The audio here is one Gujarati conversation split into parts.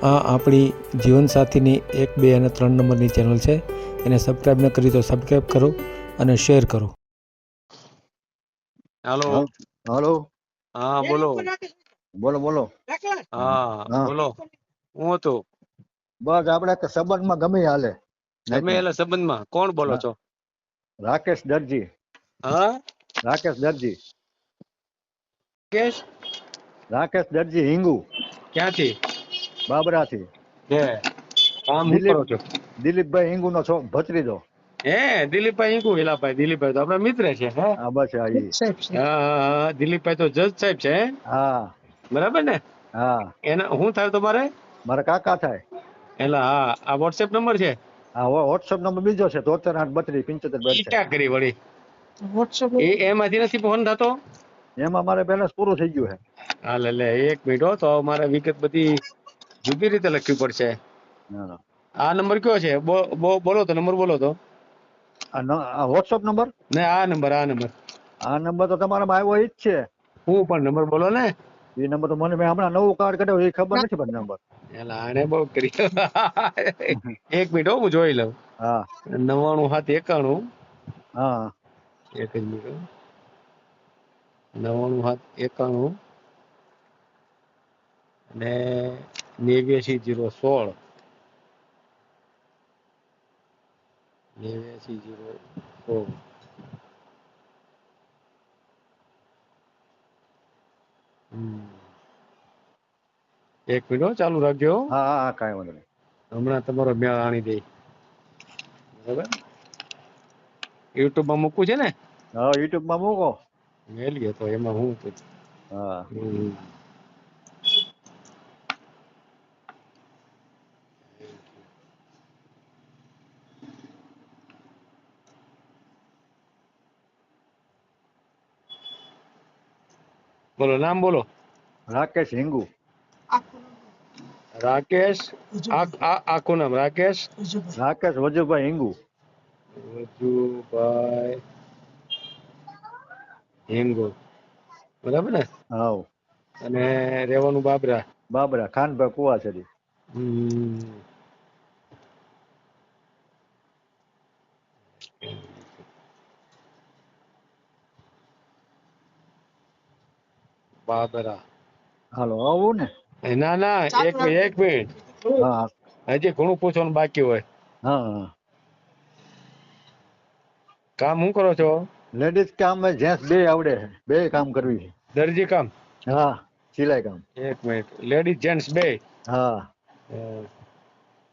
આ આપણી જીવનસાથીની 1, 2 અને 3 નંબરની ચેનલ છે. એને સબસ્ક્રાઈબ ન કરી તો સબસ્ક્રાઈબ કરો અને શેર કરો. હાલો. હાલો. હા બોલો. બોલો બોલો. હા બોલો. હું હતું બસ આપણે સંબંધમાં ગમે હાલે. તમે એટલે સંબંધમાં કોણ બોલો છો? રાકેશ દરજી. હા રાકેશ દરજી. કેશ રાકેશ દરજી હિંગુ. ક્યાંથી? બાબરાથી. હે કામ શું કરો છો? દિલીપભાઈ હિંગુ નો ભત્રીજો. હે દિલીપભાઈ હિંગુ. હિલાભાઈ દિલીપભાઈ તો આપણા મિત્ર છે. હે હા બસ હા ઈ. હા દિલીપભાઈ તો જજ સાહેબ છે. હા બરાબર ને? હા. એના શું થાય તમારે? મારા કાકા થાય. એટલે હા આ વોટ્સએપ નંબર છે. હા વોટ્સએપ નંબર બીજો છે 73 832 75 ઈટા કરી વળી વોટ્સએપ એમાંથી નથી ફોન થતો. એમાં મારે બેલેન્સ પૂરું થઈ ગયું છે. હાલ એટલે 1 મિનિટ હો, તો મારે વિગત બધી જુદી રીતે લખવી પડશે. હા. આ નંબર કયો છે? બોલો તો નંબર બોલો તો. આ વોટ્સએપ નંબર? ને આ નંબર આ નંબર તો તમારામાં આવ્યો ઈ જ છે. હું પણ નંબર બોલો ને. એ નંબર તો મને મેં હમણાં નવું કાર્ડ કાઢ્યું એ ખબર નથી પણ નંબર. એલા આને બહુ કરી. 1 મિનિટ હો, હું જોઈ લઉં. હા 97 7 91. હા. એક જ મિનિટ હો. 97 7 91 અને 89 016. 89 016. એક મિનિટ હો, ચાલુ રાખજો. હા હા કાંઈ વાંધો નહીં. હમણાં તમારો મેળ આણી દે. બરાબર. યુટ્યુબ માં મૂકવું છે ને? હા યુટ્યુબ માં મૂકો. મેલીએ તો એમાં હું તો. હા. બોલો નામ બોલો. રાકેશ હિંગુ. રાકેશ. આખું નામ રાકેશ. રાકેશ વજુભાઈ હિંગુ. વજુભાઈ હિંગુ. બરાબર ને? હા. અને રહેવાનું બાબરા. બાબરા ખાનભાઈ કુવાસરી. બાબરા. હાલો આવું ને. ના ના એક મિનિટ. હા હજી ઘણું પૂછવાનું બાકી હોય. હા. કામ શું કરો છો? લેડીઝ કામ જેન્ટ્સ બે આવડે છે. બે કામ કરવી છે. દરજી કામ? હા સિલાઈ કામ. 1 મિનિટ. લેડીઝ જેન્ટ્સ બે? હા.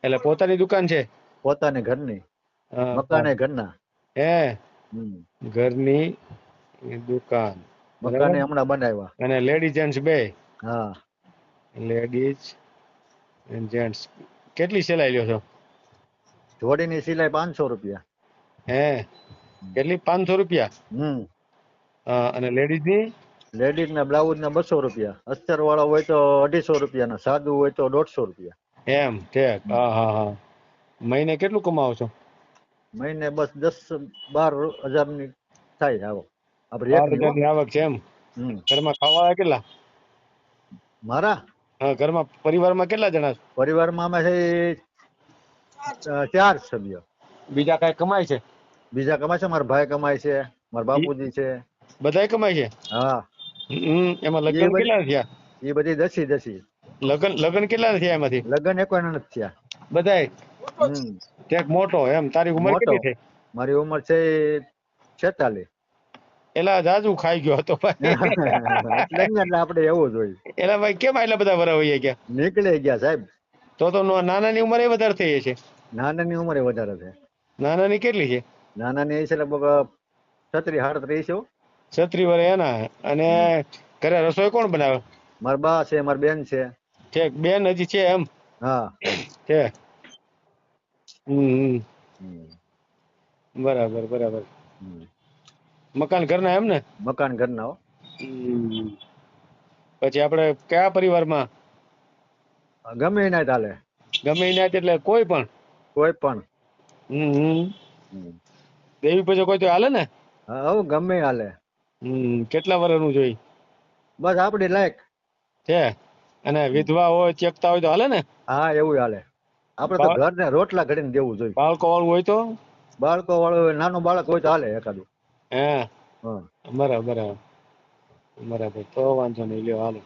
એટલે પોતાની દુકાન છે? પોતાની ઘરની. મકાન ઘરના. હે ઘરની દુકાન. મકાન બરાબર. હમણાં બનાવ્યા. અને લેડીઝ જેન્ટ્સ બે? હા. Ladies gents. કેટલી સિલાઈ લ્યો છો? જોડીની સિલાઈ 500 રૂપિયા. હે કેટલી? 500 રૂપિયા. અને લેડીઝ ની? લેડીઝ ના બ્લાઉઝ ના 200 રૂપિયા. અસ્તર વાળા હોય તો 250 રૂપિયા ના. સાદું હોય તો 150 રૂપિયા. એમ ઠેક. હા. મહિને કેટલું કમાવો છો? મહિને બસ 10-12 હજાર ની થાય આવક. 12,000 ની આવક છે એમ? ઘરમાં ખાવા કેટલા? મારા ઘરમાં પરિવારમાં કેટલા જણા? પરિવારમાં અમે છે 4 સભ્યો. બીજા કઈ કમાય છે? બીજા કમાય છે. મારા ભાઈ કમાય છે. મારા બાપુજી છે. બધાય કમાય છે? હા. એમાં લગ્ન કેટલા થયા? એ બધી દસી. લગ્ન કેટલા થયા એમાંથી? લગ્ન કોઈ નથી થયા. બધાય? ક્યાંક મોટો એમ. તારી ઉંમર મોટો. કેટલી થઈ? મારી ઉંમર છે 46. એલા જાજુ ખાઈ ગયો હતો ભાઈ. એટલે આપણે એવું જ હોય. એલા ભાઈ કેમ આટલા બધા વરા વહી ગયા? નીકળી ગયા સાહેબ. તો નાનાની ઉંમર વધારે થઈ છે. નાનાની ઉંમર વધારે છે. નાનાની કેટલી છે? નાનાની છે લગભગ 36-38 છે. 36 વર્ષ એના. અને ઘરે રસોઈ કોણ બનાવે? મારા બા છે, મારી બેન છે. ઠેક. બેન હજી છે એમ? હા. ઠેક. બરાબર. મકાન ઘરના એમ ને? મકાન ઘરના હો. પછી આપણે કયા પરિવારમાં? ગમે એના ચાલે. ગમે એના એટલે કોઈ પણ? કોઈ પણ. દેવી પૂજક કોઈ તો હાલે ને? હા ગમે હાલે. કેટલા વર્ષનું જોઈ? બસ આપડી લાયક. છે અને વિધવા હોય ચેકતા હોય તો હાલે ને? હા એવું હાલે. આપણે તો ઘરને રોટલા ઘડીને દેવું જોઈએ. બાળકો વાળું હોય તો? બાળકો વાળો હોય, નાનું બાળક હોય તો હાલે એકાદું. હે હા બરાબર બરાબર તો વાંધો નહીં, લ્યો હાલો,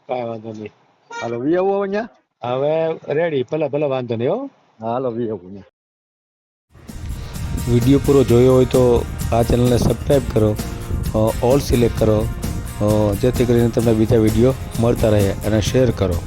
કાંઈ વાંધો નહીં. હાલો વી આવું હવે ન્યા? હવે રેડી, ભલે ભલે વાંધો નહીં હો. હા હાલો વી આવું ન્યા. વિડીયો પૂરો જોયો હોય તો આ ચેનલને સબસ્ક્રાઈબ કરો, ઓલ સિલેક્ટ કરો, જેથી કરીને તમને બીજા વિડીયો મળતા રહે, અને શેર કરો.